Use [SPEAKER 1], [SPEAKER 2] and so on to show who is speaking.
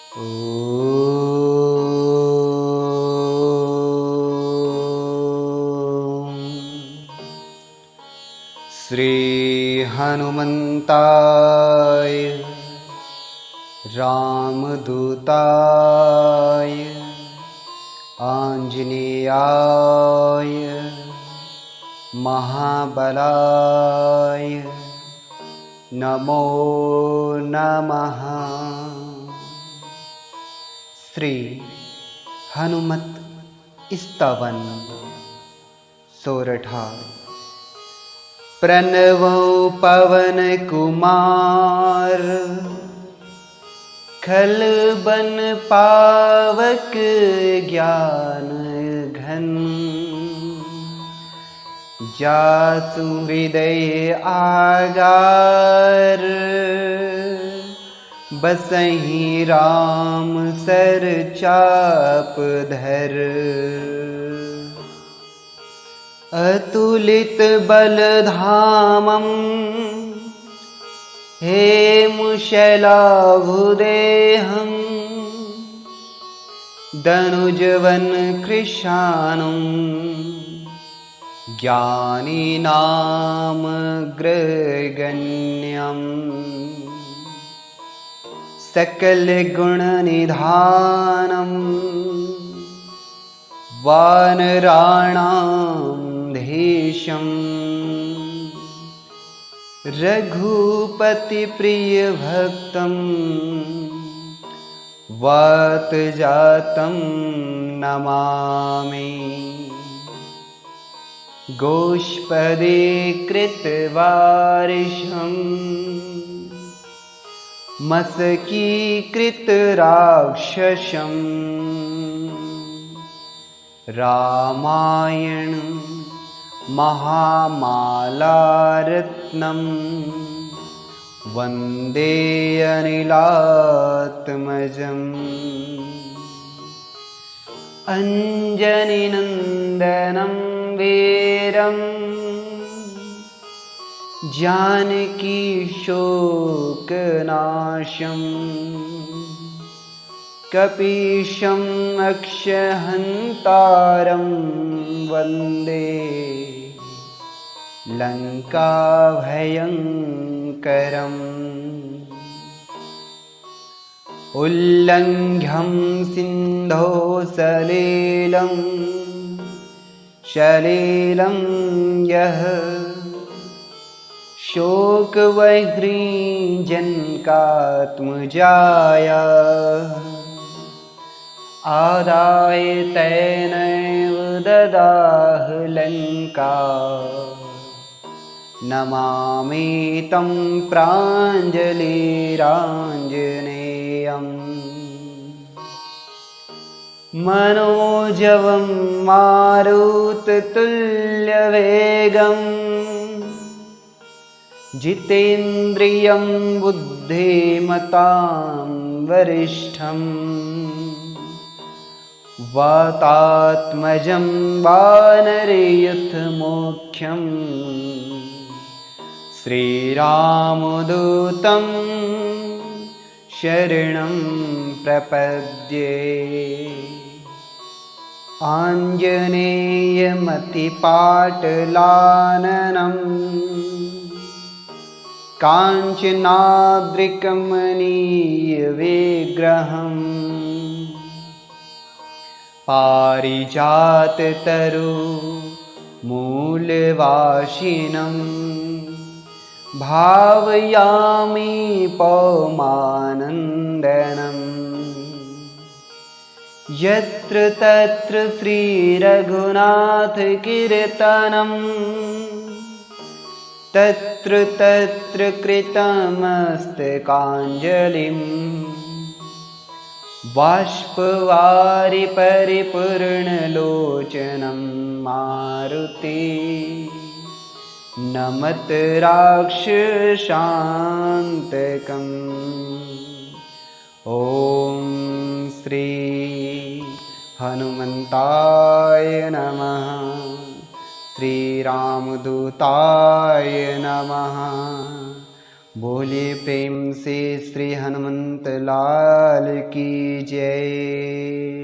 [SPEAKER 1] श्री हनुमन्ताय रामदूताय आञ्जनेयाय महाबलाय नमो नमः। श्री हनुमत स्तवन सोरठा। प्रणवो पवन कुमार खलबन पावक ज्ञान घन। जासु हृदय आगार बसहि राम सर चाप धर। अतुलित बलधामं हेमशैलाभुदेहं दनुजवन कृशानं ज्ञानिनामग्रगण्यं। सकलगुणनिधानं वानराणां धीशं। रघुपतिप्रियभक्तं वातजातं नमामि। गोष्पदे कृतवारिशं मशकीकृतराक्षसं। रामायण महामालारत्नं वन्दे अनिलात्मजम्। अञ्जनीनन्दनं वीरं जानकी शोकनाशं। कपीशं अक्षहन्तारं वन्दे लङ्काभयङ्करम्। उल्लङ्घ्यं सिन्धोः सलिलं यः शोकवह्निजनकात्मजाया। आदाय तेनैव ददाह लङ्का। नमामि तं प्राञ्जलिराञ्जनेयम्। मनोजवं मारुततुल्यवेगं जितेन्द्रियं बुद्धिमतां वरिष्ठं। वातात्मजं वानरयूथमुख्यं श्रीरामदूतं शरणं प्रपद्ये। आञ्जनेयमतिपाटलाननं काञ्चनाद्रिकमनीयविग्रहम्। पारिजाततरुमूलवासिनं भावयामि पौमानन्दनम्। यत्र तत्र श्रीरघुनाथकीर्तनं तत्र तत्र कृतमस्तकाञ्जलिम्। बाष्पवारि परिपूर्णलोचनं मारुति नमत राक्षसान्तकम्। ॐ श्री हनुमन्ताय नमः। श्रीरामदूताय नमः। बोलिए प्रेम से श्री हनुमंत लाल की जय।